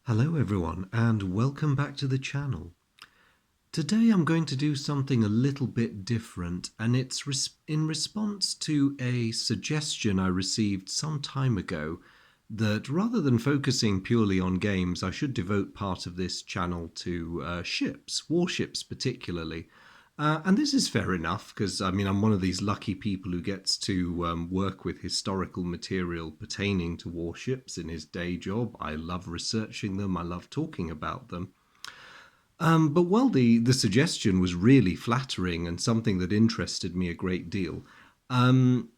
Hello everyone and welcome back to the channel. Today I'm going to do something a little bit different, and it's in response to a suggestion I received some time ago that rather than focusing purely on games, I should devote part of this channel to ships, warships particularly. And this is fair enough because I'm one of these lucky people who gets to work with historical material pertaining to warships in his day job. I love researching them, I love talking about them. But while the suggestion was really flattering and something that interested me a great deal, um,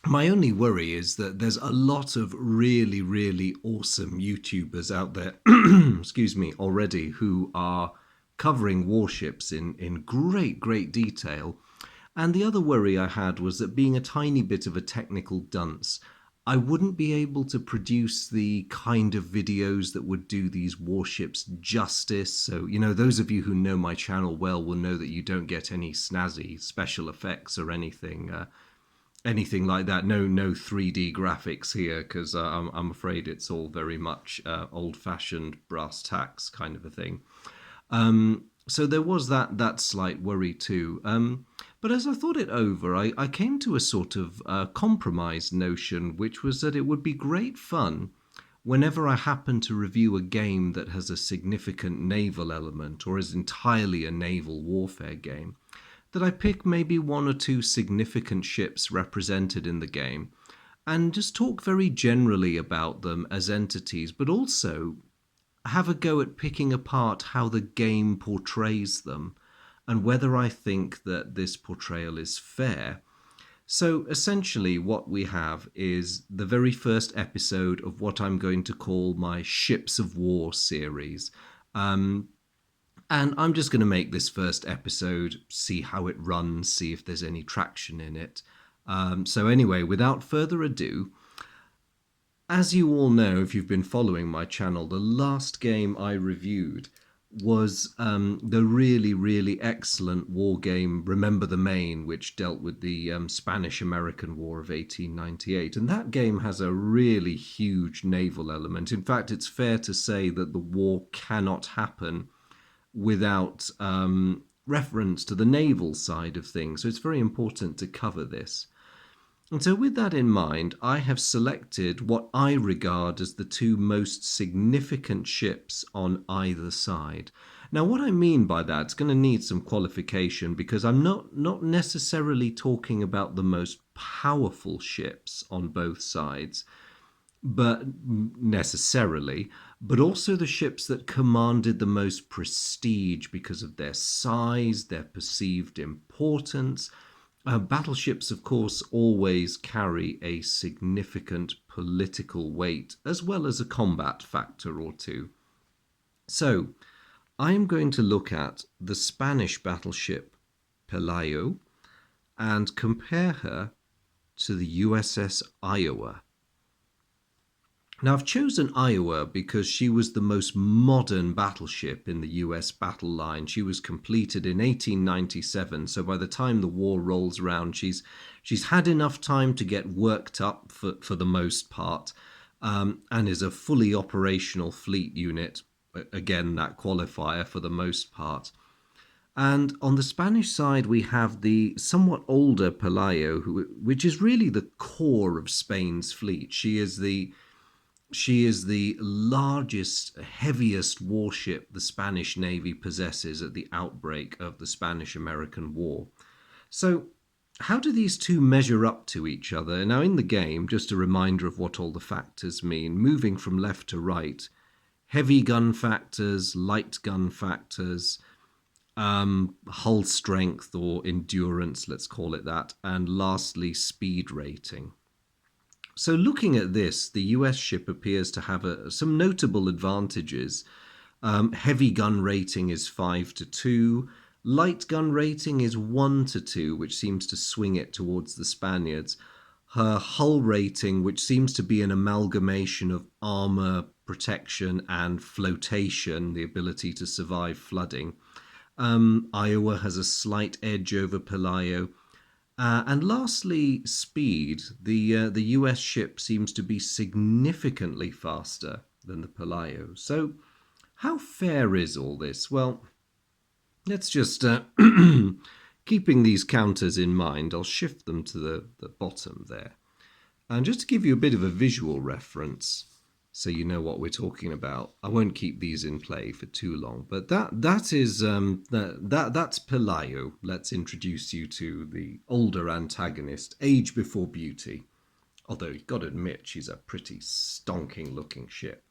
my only worry is that there's a lot of really, really awesome YouTubers out there, excuse me, already who are covering warships in great, great detail. And the other worry I had was that being a tiny bit of a technical dunce, I wouldn't be able to produce the kind of videos that would do these warships justice. So, those of you who know my channel well will know that you don't get any snazzy special effects or anything like that. No 3D graphics here because I'm afraid it's all very much old-fashioned brass tacks kind of a thing. So there was that slight worry too. But as I thought it over, I came to a sort of compromise notion, which was that it would be great fun whenever I happen to review a game that has a significant naval element or is entirely a naval warfare game, that I pick maybe one or two significant ships represented in the game and just talk very generally about them as entities, but also have a go at picking apart how the game portrays them and whether I think that this portrayal is fair. So essentially, what we have is the very first episode of what I'm going to call my Ships of War series. And I'm just going to make this first episode, see how it runs, see if there's any traction in it. So anyway, without further ado, as you all know, if you've been following my channel, the last game I reviewed was the really, really excellent war game Remember the Main, which dealt with the Spanish-American War of 1898. And that game has a really huge naval element. In fact, it's fair to say that the war cannot happen without reference to the naval side of things. So it's very important to cover this. And so, with that in mind, I have selected what I regard as the two most significant ships on either side. Now, what I mean by that is going to need some qualification because I'm not necessarily talking about the most powerful ships on both sides, but necessarily, but also the ships that commanded the most prestige because of their size, their perceived importance. Battleships, of course, always carry a significant political weight as well as a combat factor or two. So, I am going to look at the Spanish battleship Pelayo and compare her to the USS Iowa. Now, I've chosen Iowa because she was the most modern battleship in the US battle line. She was completed in 1897, so by the time the war rolls around, she's had enough time to get worked up for the most part, and is a fully operational fleet unit. Again, that qualifier for the most part. And on the Spanish side, we have the somewhat older Pelayo, which is really the core of Spain's fleet. She is the largest, heaviest warship the Spanish Navy possesses at the outbreak of the Spanish-American War. So, how do these two measure up to each other? Now, in the game, just a reminder of what all the factors mean, moving from left to right, heavy gun factors, light gun factors, hull strength or endurance, let's call it that, and lastly, speed rating. So looking at this, the US ship appears to have some notable advantages. Heavy gun rating is 5-2. Light gun rating is 1-2, which seems to swing it towards the Spaniards. Her hull rating, which seems to be an amalgamation of armor, protection, and flotation, the ability to survive flooding. Iowa has a slight edge over Pelayo. And lastly, speed. The US ship seems to be significantly faster than the Pelayo. So, how fair is all this? Well, let's just, keeping these counters in mind, I'll shift them to the bottom there. And just to give you a bit of a visual reference, so you know what we're talking about, I won't keep these in play for too long. But that is that's Pelayo. Let's introduce you to the older antagonist, Age Before Beauty. Although you've got to admit, she's a pretty stonking looking ship.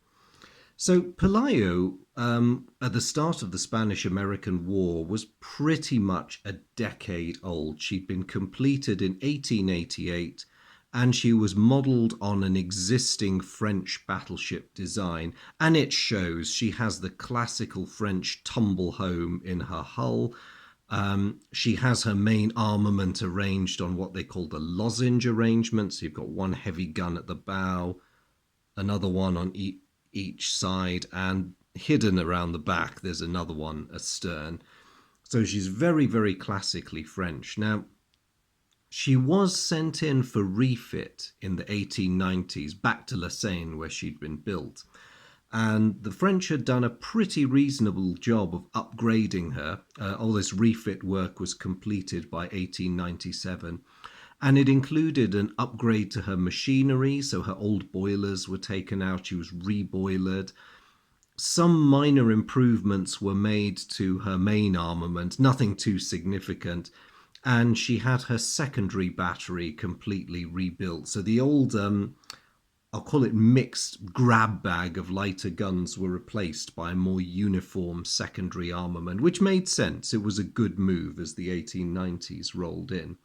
So Pelayo, at the start of the Spanish-American War, was pretty much a decade old. She'd been completed in 1888, and she was modelled on an existing French battleship design. And it shows. She has the classical French tumble home in her hull. She has her main armament arranged on what they call the lozenge arrangement. So you've got one heavy gun at the bow, another one on each side, and hidden around the back there's another one astern. So she's very, very classically French. Now, she was sent in for refit in the 1890s back to La Seine, where she'd been built. And the French had done a pretty reasonable job of upgrading her. All this refit work was completed by 1897. And it included an upgrade to her machinery, so her old boilers were taken out, she was reboilered. Some minor improvements were made to her main armament, nothing too significant. And she had her secondary battery completely rebuilt. So the old, I'll call it mixed grab bag of lighter guns were replaced by a more uniform secondary armament, which made sense. It was a good move as the 1890s rolled in.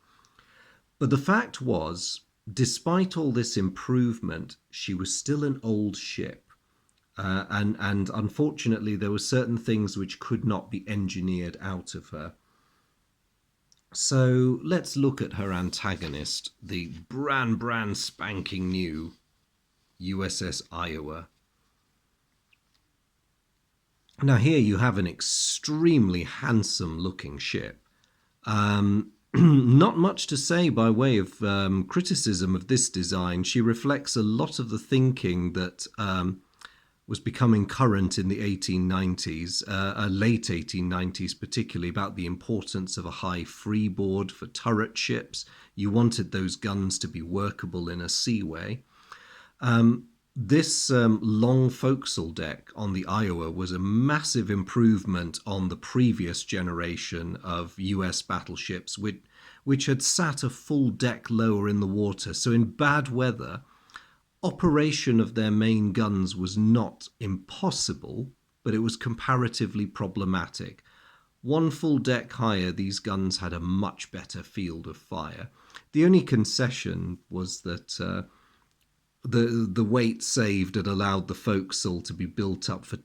But the fact was, despite all this improvement, she was still an old ship. And unfortunately, there were certain things which could not be engineered out of her. So let's look at her antagonist, the brand spanking new USS Iowa. Now here you have an extremely handsome looking ship. Not much to say by way of criticism of this design. She reflects a lot of the thinking that was becoming current in the 1890s, late 1890s particularly, about the importance of a high freeboard for turret ships. You wanted those guns to be workable in a seaway. This long forecastle deck on the Iowa was a massive improvement on the previous generation of US battleships, which had sat a full deck lower in the water. So in bad weather, operation of their main guns was not impossible, but it was comparatively problematic. One full deck higher, these guns had a much better field of fire. The only concession was that the weight saved had allowed the forecastle to be built up for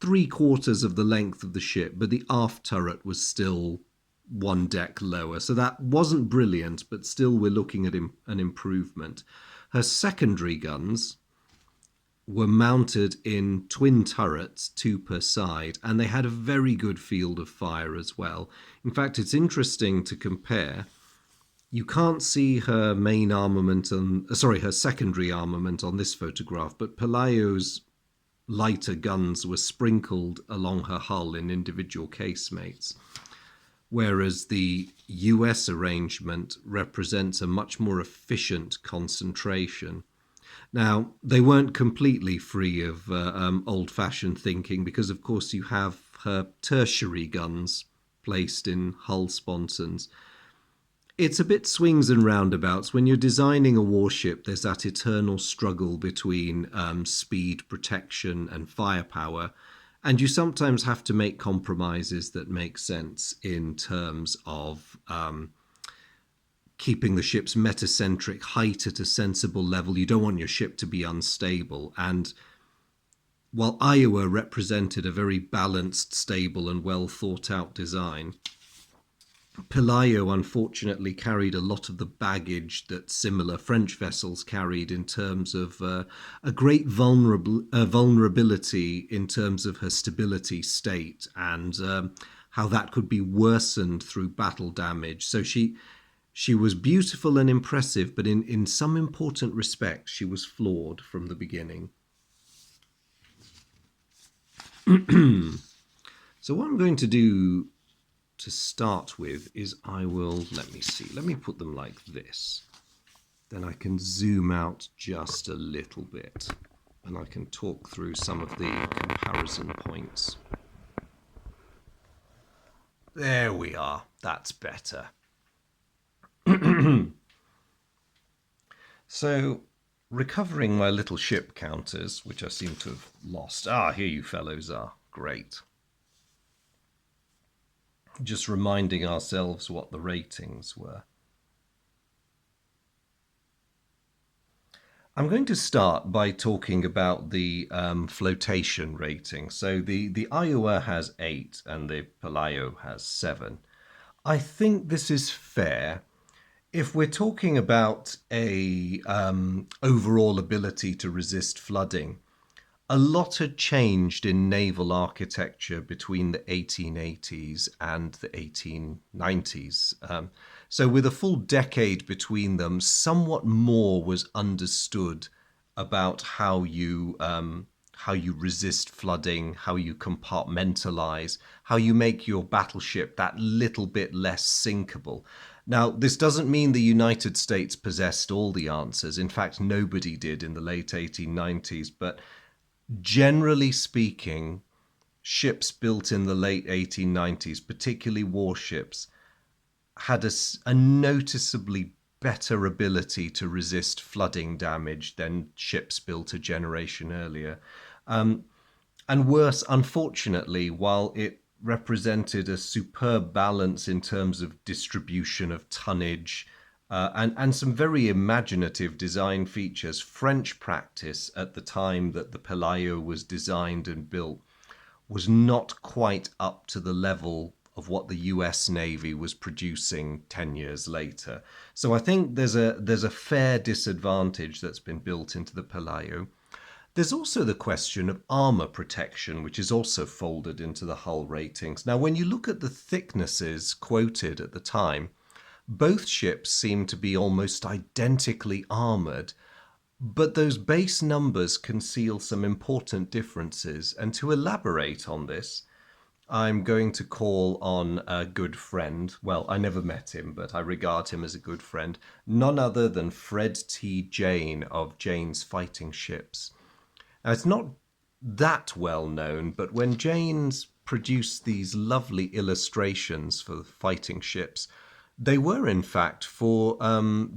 3/4 of the length of the ship, but the aft turret was still one deck lower. So that wasn't brilliant, but still we're looking at an improvement. Her secondary guns were mounted in twin turrets, 2 per side, and they had a very good field of fire as well. In fact, it's interesting to compare. You can't see her main armament her secondary armament on this photograph, but Pelayo's lighter guns were sprinkled along her hull in individual casemates, whereas the US arrangement represents a much more efficient concentration. Now, they weren't completely free of old-fashioned thinking because, of course, you have her tertiary guns placed in hull sponsons. It's a bit swings and roundabouts. When you're designing a warship, there's that eternal struggle between speed, protection, and firepower. And you sometimes have to make compromises that make sense in terms of keeping the ship's metacentric height at a sensible level. You don't want your ship to be unstable. And while Iowa represented a very balanced, stable, and well thought out design, Pelayo unfortunately carried a lot of the baggage that similar French vessels carried in terms of a great vulnerability in terms of her stability state and how that could be worsened through battle damage. So she was beautiful and impressive, but in some important respects she was flawed from the beginning. So what I'm going to do to start with is let me see, let me put them like this. Then I can zoom out just a little bit and I can talk through some of the comparison points. There we are, that's better. So, recovering my little ship counters, which I seem to have lost. Ah, here you fellows are. Great. Just reminding ourselves what the ratings were. I'm going to start by talking about the flotation rating. So the Iowa has 8 and the Pelayo has 7. I think this is fair. If we're talking about a overall ability to resist flooding, a lot had changed in naval architecture between the 1880s and the 1890s. So with a full decade between them, somewhat more was understood about how you resist flooding, how you compartmentalize, how you make your battleship that little bit less sinkable. Now, this doesn't mean the United States possessed all the answers. In fact, nobody did in the late 1890s. But generally speaking, ships built in the late 1890s, particularly warships, had a noticeably better ability to resist flooding damage than ships built a generation earlier. And worse, unfortunately, while it represented a superb balance in terms of distribution of tonnage and some very imaginative design features, French practice at the time that the Pelayo was designed and built was not quite up to the level of what the US Navy was producing 10 years later. So I think there's a fair disadvantage that's been built into the Pelayo. There's also the question of armor protection, which is also folded into the hull ratings. Now, when you look at the thicknesses quoted at the time, both ships seem to be almost identically armored, but those base numbers conceal some important differences. And to elaborate on this, I'm going to call on a good friend. Well, I never met him, but I regard him as a good friend. None other than Fred T. Jane of Jane's Fighting Ships. Now, it's not that well known, but when Jane's produced these lovely illustrations for fighting ships, they were in fact for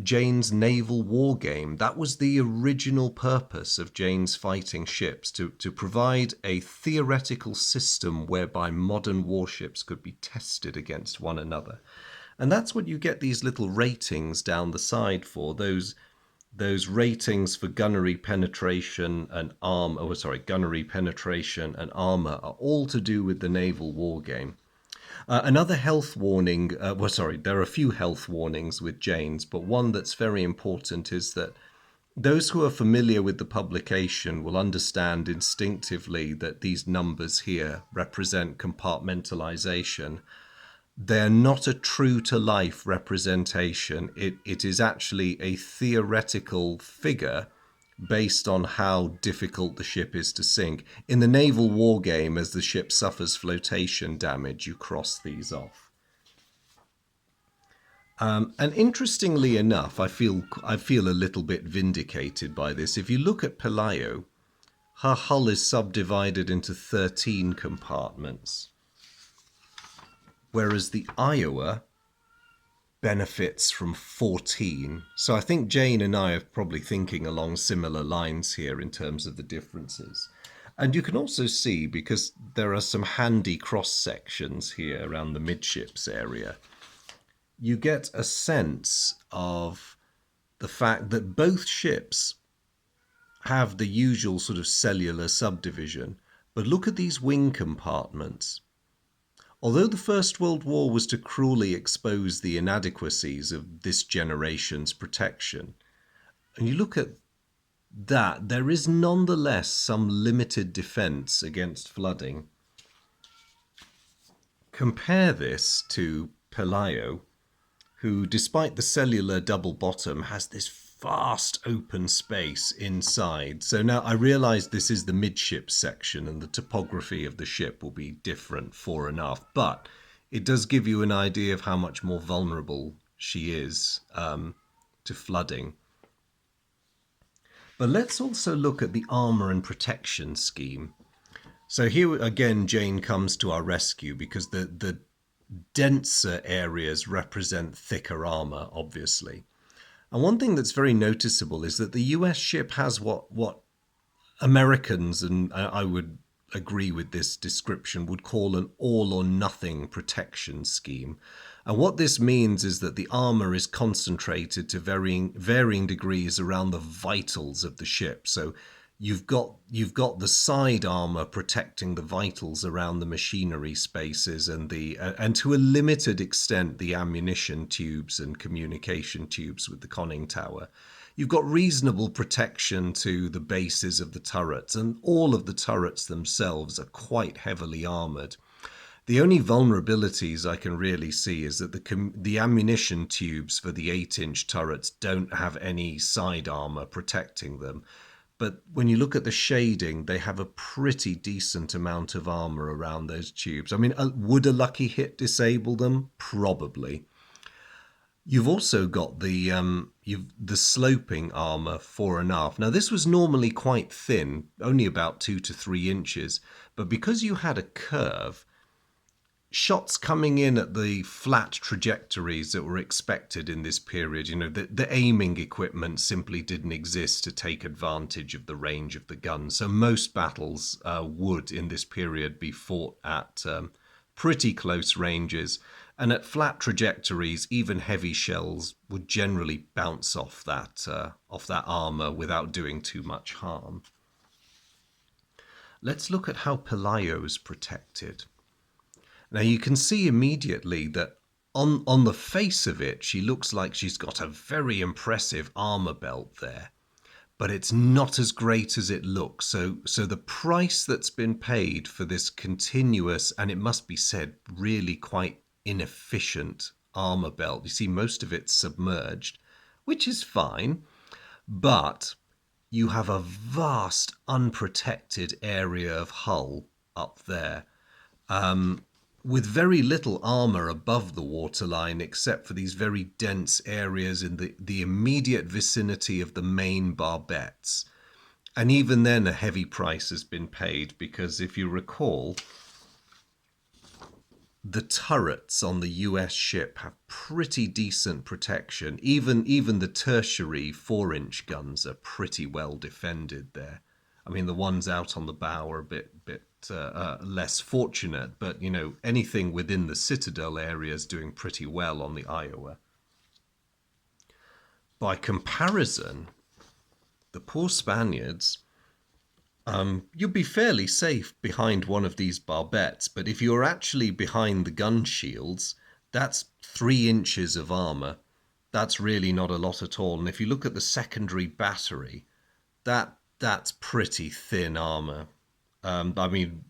Jane's naval war game. That was the original purpose of Jane's Fighting Ships, to provide a theoretical system whereby modern warships could be tested against one another. And that's what you get these little ratings down the side for, those ratings for gunnery penetration and gunnery penetration and armor are all to do with the naval war game. Another health warning, there are a few health warnings with Jane's, but one that's very important is that those who are familiar with the publication will understand instinctively that these numbers here represent compartmentalization. They're not a true-to-life representation. It is actually a theoretical figure based on how difficult the ship is to sink. In the naval war game, as the ship suffers flotation damage, you cross these off. And interestingly enough, I feel a little bit vindicated by this. If you look at Pelayo, her hull is subdivided into 13 compartments, whereas the Iowa benefits from 14. So I think Jane and I are probably thinking along similar lines here in terms of the differences. And you can also see, because there are some handy cross sections here around the midships area, you get a sense of the fact that both ships have the usual sort of cellular subdivision. But look at these wing compartments. Although the First World War was to cruelly expose the inadequacies of this generation's protection, and you look at that, there is nonetheless some limited defense against flooding. Compare this to Pelayo, who, despite the cellular double bottom, has this vast open space inside. So now I realize this is the midship section and the topography of the ship will be different fore and aft, but it does give you an idea of how much more vulnerable she is to flooding. But let's also look at the armor and protection scheme. So here again, Jane comes to our rescue because the denser areas represent thicker armor, obviously. And one thing that's very noticeable is that the US ship has what Americans, and I would agree with this description, would call an all or nothing protection scheme. And what this means is that the armor is concentrated to varying degrees around the vitals of the ship. So you've got the side armor protecting the vitals around the machinery spaces and to a limited extent the ammunition tubes and communication tubes with the conning tower. You've got reasonable protection to the bases of the turrets, and all of the turrets themselves are quite heavily armored. The only vulnerabilities I can really see is that the ammunition tubes for the 8-inch turrets don't have any side armor protecting them. But when you look at the shading, they have a pretty decent amount of armor around those tubes. I mean, would a lucky hit disable them? Probably. You've also got the sloping armor fore and aft. Now, this was normally quite thin, only about 2 to 3 inches, but because you had a curve, shots coming in at the flat trajectories that were expected in this period, the aiming equipment simply didn't exist to take advantage of the range of the gun. So most battles would, in this period, be fought at pretty close ranges. And at flat trajectories, even heavy shells would generally bounce off that armor without doing too much harm. Let's look at how Pelayo's protected. Now you can see immediately that on the face of it, she looks like she's got a very impressive armor belt there, but it's not as great as it looks. So the price that's been paid for this continuous, and it must be said, really quite inefficient armor belt. You see most of it's submerged, which is fine, but you have a vast unprotected area of hull up there. With very little armor above the waterline, except for these very dense areas in the immediate vicinity of the main barbettes. And even then, a heavy price has been paid because, if you recall, the turrets on the US ship have pretty decent protection. Even the tertiary 4-inch guns are pretty well defended there. I mean, the ones out on the bow are a bit less fortunate, but anything within the Citadel area is doing pretty well on the Iowa. By comparison, the poor Spaniards, you'd be fairly safe behind one of these barbettes, but if you're actually behind the gun shields, that's 3 inches of armor. That's really not a lot at all. And if you look at the secondary battery, that's pretty thin armor. I mean,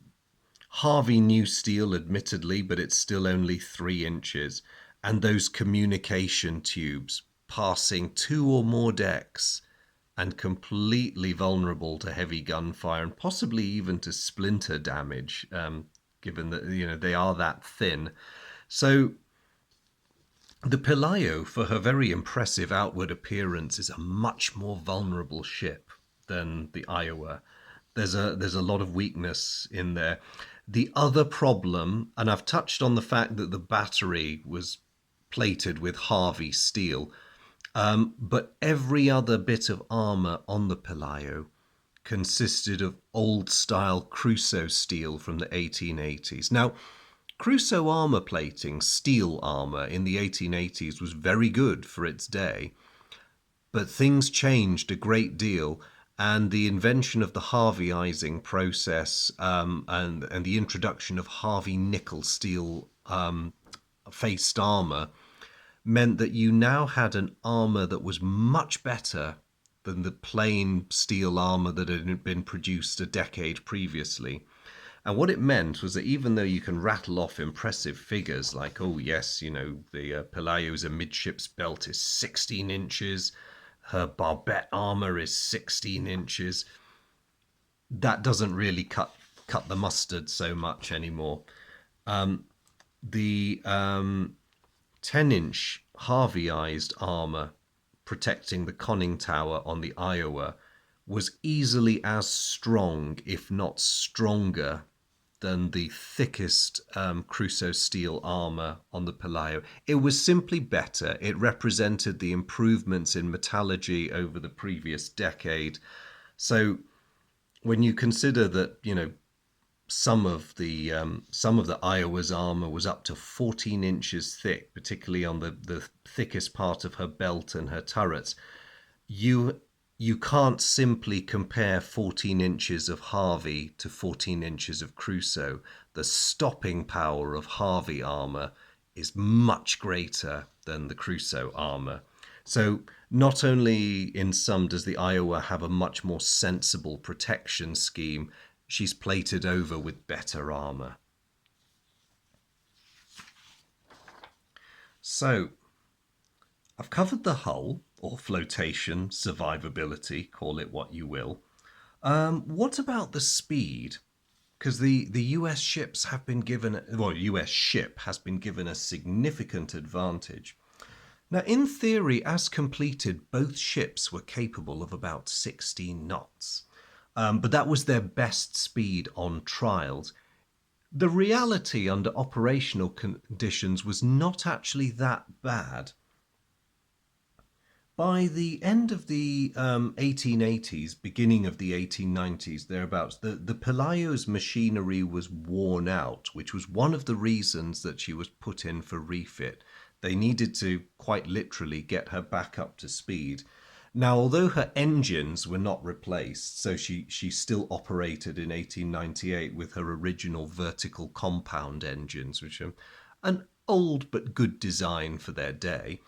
Harvey new steel, admittedly, but it's still only 3 inches. And those communication tubes passing 2 or more decks and completely vulnerable to heavy gunfire and possibly even to splinter damage, given that they are that thin. So the Pelayo, for her very impressive outward appearance, is a much more vulnerable ship than the Iowa. There's a lot of weakness in there. The other problem, and I've touched on the fact that the battery was plated with Harvey steel, but every other bit of armor on the Pelayo consisted of old-style Crusoe steel from the 1880s. Now, Crusoe armor plating, steel armor, in the 1880s was very good for its day, but things changed a great deal, and the invention of the Harveyizing process and the introduction of Harvey nickel steel faced armor meant that you now had an armor that was much better than the plain steel armor that had been produced a decade previously. And what it meant was that even though you can rattle off impressive figures like, oh yes, the Pelayo's amidships belt is 16 inches, her barbette armor is 16 inches. That doesn't really cut the mustard so much anymore. The 10-inch Harveyized armor protecting the conning tower on the Iowa was easily as strong, if not stronger, than the thickest Crusoe steel armor on the Pelayo. It was simply better. It represented the improvements in metallurgy over the previous decade. So when you consider that, some of the Iowa's armor was up to 14 inches thick, particularly on the thickest part of her belt and her turrets. You you can't simply compare 14 inches of Harvey to 14 inches of Crusoe. The stopping power of Harvey armor is much greater than the Crusoe armor. So not only in some does the Iowa have a much more sensible protection scheme, she's plated over with better armor. So I've covered the hull, or flotation, survivability, call it what you will. What about the speed? Because the US ships have been given, well, US ship has been given a significant advantage. Now, in theory, as completed, both ships were capable of about 16 knots. But that was their best speed on trials. The reality under operational conditions was not actually that bad. By the end of the 1880s, beginning of the 1890s, thereabouts, the Pelayo's machinery was worn out, which was one of the reasons that she was put in for refit. They needed to quite literally get her back up to speed. Now, although her engines were not replaced, so she still operated in 1898 with her original vertical compound engines, which are an old but good design for their day.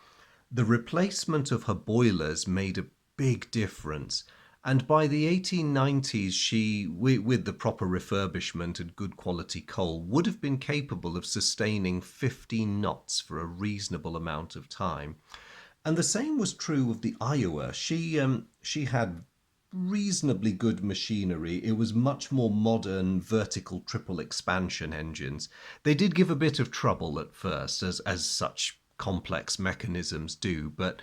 The replacement of her boilers made a big difference, and by the 1890s, she, with the proper refurbishment and good quality coal, would have been capable of sustaining 15 knots for a reasonable amount of time. And the same was true of the Iowa. She had reasonably good machinery. It was much more modern vertical triple expansion engines. They did give a bit of trouble at first, as such complex mechanisms do, but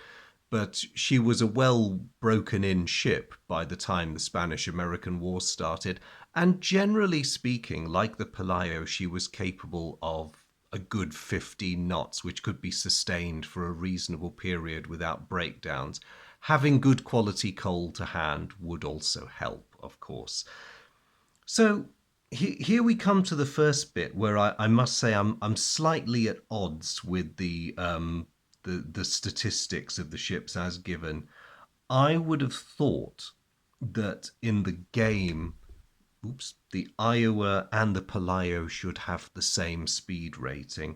she was a well broken in ship by the time the Spanish American War started, and generally speaking, like the Pelayo, she was capable of a good 15 knots, which could be sustained for a reasonable period without breakdowns. Having good quality coal to hand would also help, of course. So here we come to the first bit where I must say I'm slightly at odds with the statistics of the ships as given. I would have thought that in the game, the Iowa and the Pelayo should have the same speed rating.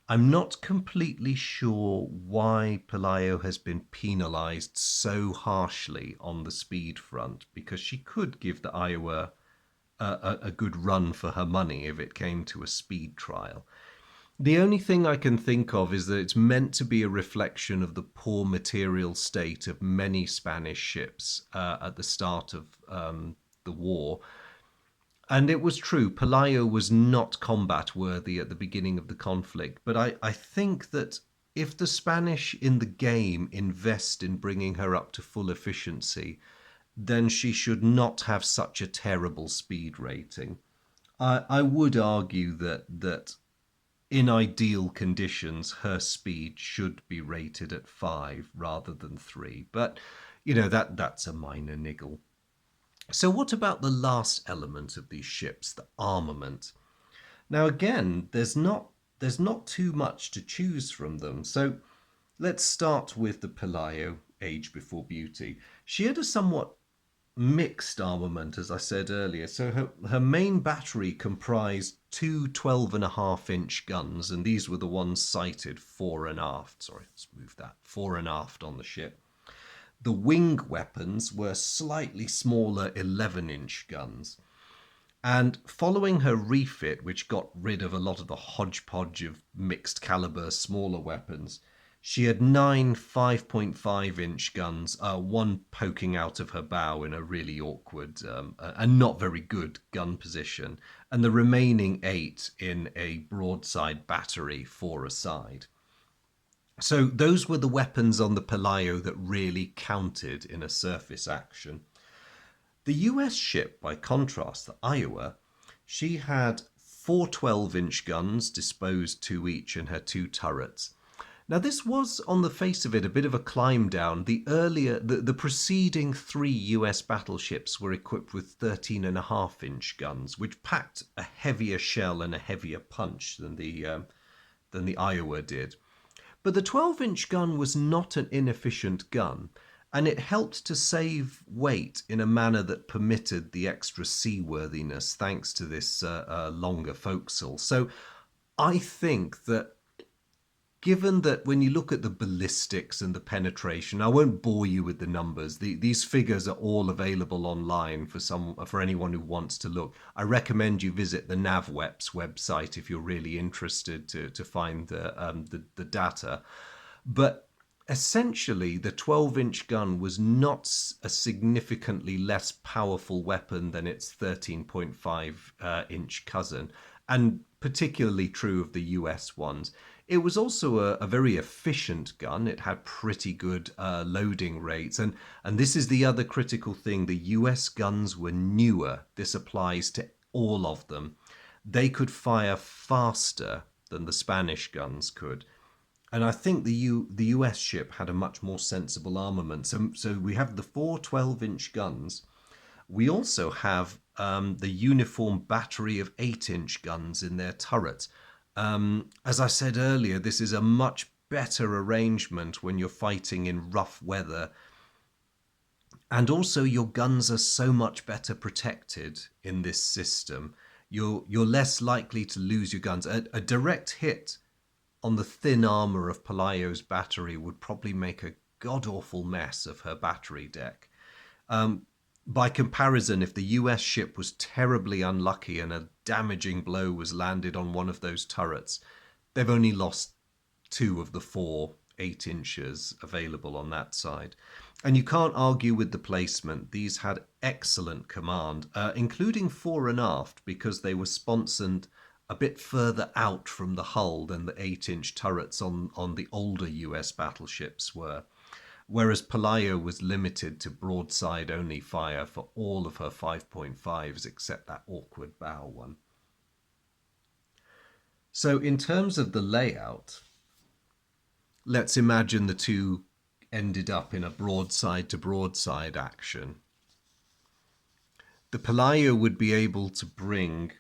I'm not completely sure why Pelayo has been penalized so harshly on the speed front, because she could give the Iowa a good run for her money if it came to a speed trial. The only thing I can think of is that it's meant to be a reflection of the poor material state of many Spanish ships at the start of the war. And it was true, Pelayo was not combat worthy at the beginning of the conflict. But I think that if the Spanish in the game invest in bringing her up to full efficiency, then she should not have such a terrible speed rating. I would argue that in ideal conditions, her speed should be rated at 5 rather than 3. But, that's a minor niggle. So what about the last element of these ships, the armament? Now again, there's not too much to choose from them. So let's start with the Pelayo, Age Before Beauty. She had a somewhat mixed armament, as I said earlier. So her main battery comprised two 12.5-inch guns, and these were the ones sighted fore and aft. Sorry, let's move that. Fore and aft on the ship. The wing weapons were slightly smaller 11-inch guns. And following her refit, which got rid of a lot of the hodgepodge of mixed caliber smaller weapons, She had 9 5.5-inch guns, one poking out of her bow in a really awkward and not very good gun position, and the remaining 8 in a broadside battery, 4 aside. So those were the weapons on the Pelayo that really counted in a surface action. The US ship, by contrast, the Iowa, she had 4 12-inch guns disposed 2 each in her 2 turrets. Now, this was, on the face of it, a bit of a climb down. The preceding 3 US battleships were equipped with 13.5-inch guns, which packed a heavier shell and a heavier punch than the Iowa did. But the 12-inch gun was not an inefficient gun, and it helped to save weight in a manner that permitted the extra seaworthiness thanks to this longer forecastle. So I think that given that when you look at the ballistics and the penetration, I won't bore you with the numbers. These figures are all available online for anyone who wants to look. I recommend you visit the NavWeps website if you're really interested to find the data. But essentially, the 12-inch gun was not a significantly less powerful weapon than its 13.5-inch cousin, and particularly true of the US ones. It was also a very efficient gun. It had pretty good loading rates. And this is the other critical thing. The US guns were newer. This applies to all of them. They could fire faster than the Spanish guns could. And I think the US ship had a much more sensible armament. So we have the 4 12-inch guns. We also have the uniform battery of 8-inch guns in their turrets. As I said earlier, this is a much better arrangement when you're fighting in rough weather. And also your guns are so much better protected in this system. You're less likely to lose your guns. A direct hit on the thin armour of Pelayo's battery would probably make a god-awful mess of her battery deck. By comparison, if the US ship was terribly unlucky and a damaging blow was landed on one of those turrets, they've only lost 2 of the 4 8 inches available on that side. And you can't argue with the placement. These had excellent command, including fore and aft, because they were sponsored a bit further out from the hull than the 8-inch turrets on the older US battleships were. Whereas Pelayo was limited to broadside only fire for all of her 5.5s except that awkward bow one. So in terms of the layout, let's imagine the two ended up in a broadside to broadside action. The Pelayo would be able to bring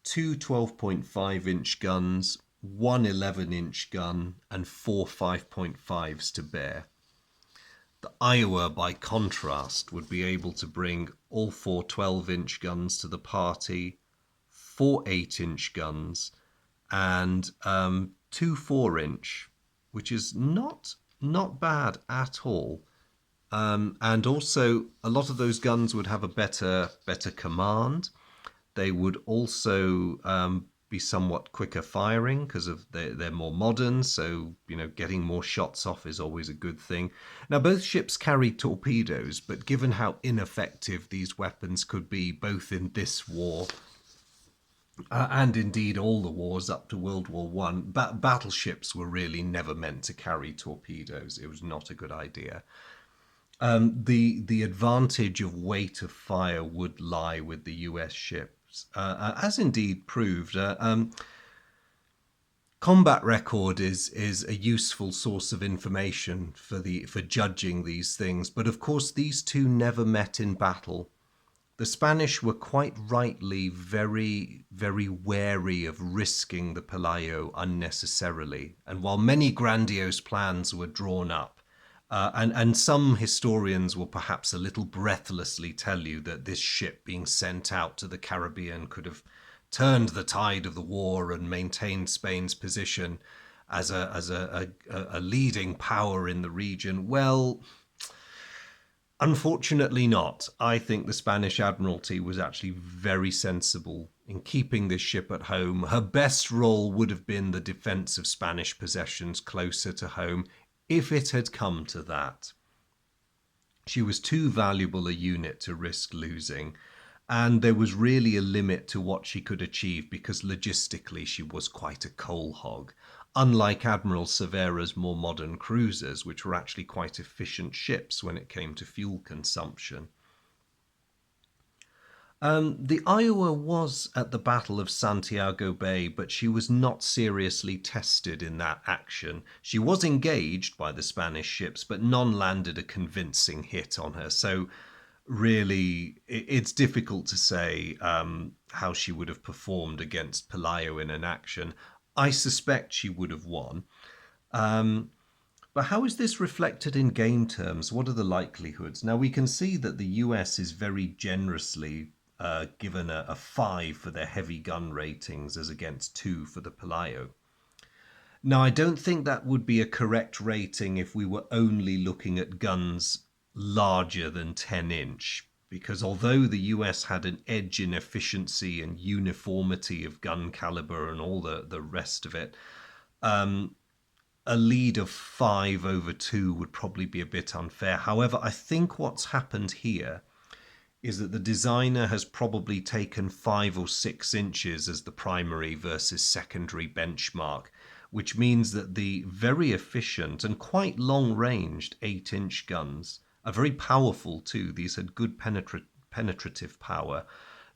2 12.5-inch guns, 1 11-inch gun, and 4 5.5s to bear. The Iowa, by contrast, would be able to bring all 4 12-inch guns to the party, 4 8-inch guns, and 2 4-inch, which is not bad at all. And also, a lot of those guns would have a better command. They would also be somewhat quicker firing because of they're more modern, so getting more shots off is always a good thing. Now both ships carry torpedoes, but given how ineffective these weapons could be both in this war and indeed all the wars up to World War One, battleships were really never meant to carry torpedoes. It was not a good idea. The advantage of weight of fire would lie with the US ships. As indeed proved, combat record is a useful source of information for judging these things. But of course, these two never met in battle. The Spanish were quite rightly very, very wary of risking the Pelayo unnecessarily. And while many grandiose plans were drawn up, and some historians will perhaps a little breathlessly tell you that this ship being sent out to the Caribbean could have turned the tide of the war and maintained Spain's position as a leading power in the region. Well, Unfortunately not. I think the Spanish Admiralty was actually very sensible in keeping this ship at home. Her best role would have been the defence of Spanish possessions closer to home if it had come to that. She was too valuable a unit to risk losing, and there was really a limit to what she could achieve because logistically she was quite a coal hog, unlike Admiral Cervera's more modern cruisers, which were actually quite efficient ships when it came to fuel consumption. The Iowa was at the Battle of Santiago Bay, but she was not seriously tested in that action. She was engaged by the Spanish ships, but none landed a convincing hit on her. So, really, it's difficult to say how she would have performed against Pelayo in an action. I suspect she would have won. But how is this reflected in game terms? What are the likelihoods? Now, we can see that the US is very generously given a 5 for their heavy gun ratings as against 2 for the Pelayo. Now, I don't think that would be a correct rating if we were only looking at guns larger than 10-inch, because although the US had an edge in efficiency and uniformity of gun caliber and all the rest of it, a lead of 5 over 2 would probably be a bit unfair. However, I think what's happened here is that the designer has probably taken 5 or 6 inches as the primary versus secondary benchmark, which means that the very efficient and quite long-ranged 8-inch guns are very powerful too. These had good penetrative power.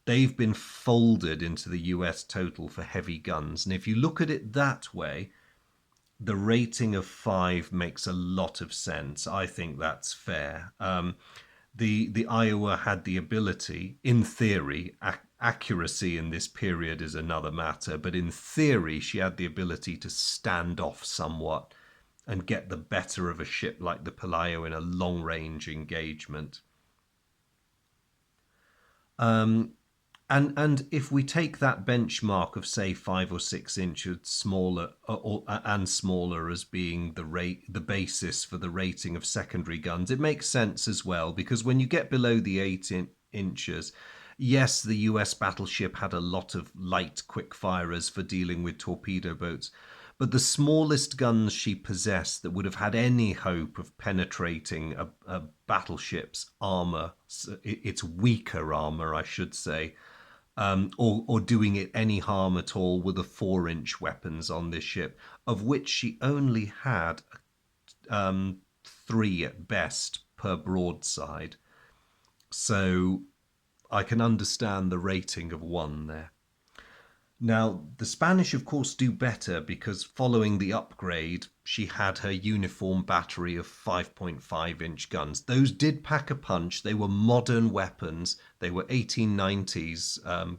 They've been folded into the US total for heavy guns. And if you look at it that way, the rating of 5 makes a lot of sense. I think that's fair. The Iowa had the ability, in theory, accuracy in this period is another matter, but in theory, she had the ability to stand off somewhat and get the better of a ship like the Pelayo in a long-range engagement. And if we take that benchmark of say 5 or 6 inches smaller and smaller as being the basis for the rating of secondary guns, it makes sense as well, because when you get below the 8 inches, yes, the US battleship had a lot of light quick firers for dealing with torpedo boats, but the smallest guns she possessed that would have had any hope of penetrating a battleship's armor, its weaker armor, I should say, or doing it any harm at all, were the 4-inch weapons on this ship, of which she only had 3 at best per broadside. So I can understand the rating of 1 there. Now, the Spanish, of course, do better because following the upgrade, she had her uniform battery of 5.5-inch guns. Those did pack a punch. They were modern weapons. They were 1890s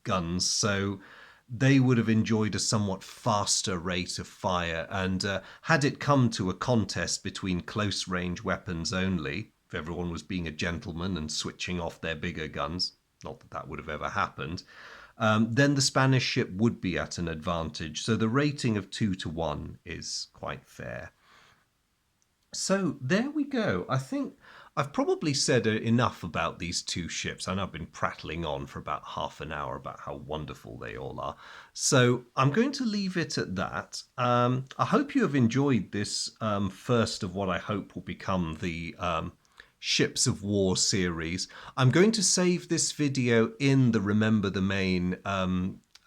guns, so they would have enjoyed a somewhat faster rate of fire. And had it come to a contest between close-range weapons only, if everyone was being a gentleman and switching off their bigger guns, not that that would have ever happened, then the Spanish ship would be at an advantage. So the rating of 2-1 is quite fair. So there we go. I think I've probably said enough about these two ships. I know I've been prattling on for about half an hour about how wonderful they all are. So I'm going to leave it at that. I hope you have enjoyed this first of what I hope will become the Ships of War series. I'm going to save this video in the Remember the Main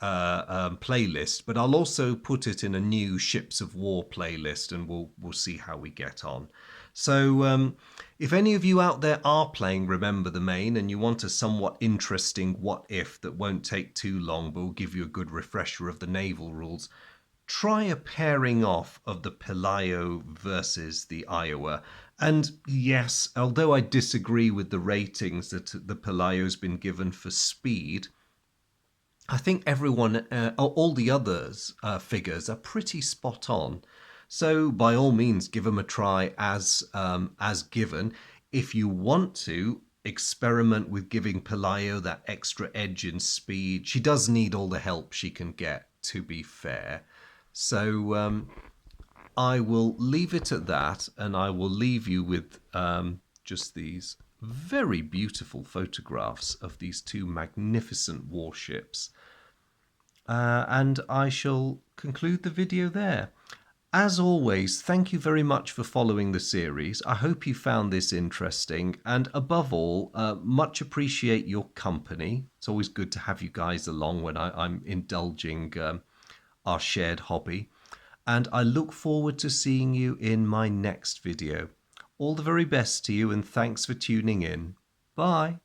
playlist, but I'll also put it in a new Ships of War playlist, and we'll see how we get on. So if any of you out there are playing Remember the Main and you want a somewhat interesting what if that won't take too long but will give you a good refresher of the naval rules, try a pairing off of the Pelayo versus the Iowa. And yes, although I disagree with the ratings that the Pelayo's been given for speed, I think everyone, all the others figures are pretty spot on. So by all means, give them a try as given. If you want to experiment with giving Pelayo that extra edge in speed, she does need all the help she can get, to be fair. So I will leave it at that, and I will leave you with just these very beautiful photographs of these two magnificent warships. And I shall conclude the video there. As always, thank you very much for following the series. I hope you found this interesting, and above all, much appreciate your company. It's always good to have you guys along when I'm indulging our shared hobby. And I look forward to seeing you in my next video. All the very best to you, and thanks for tuning in. Bye.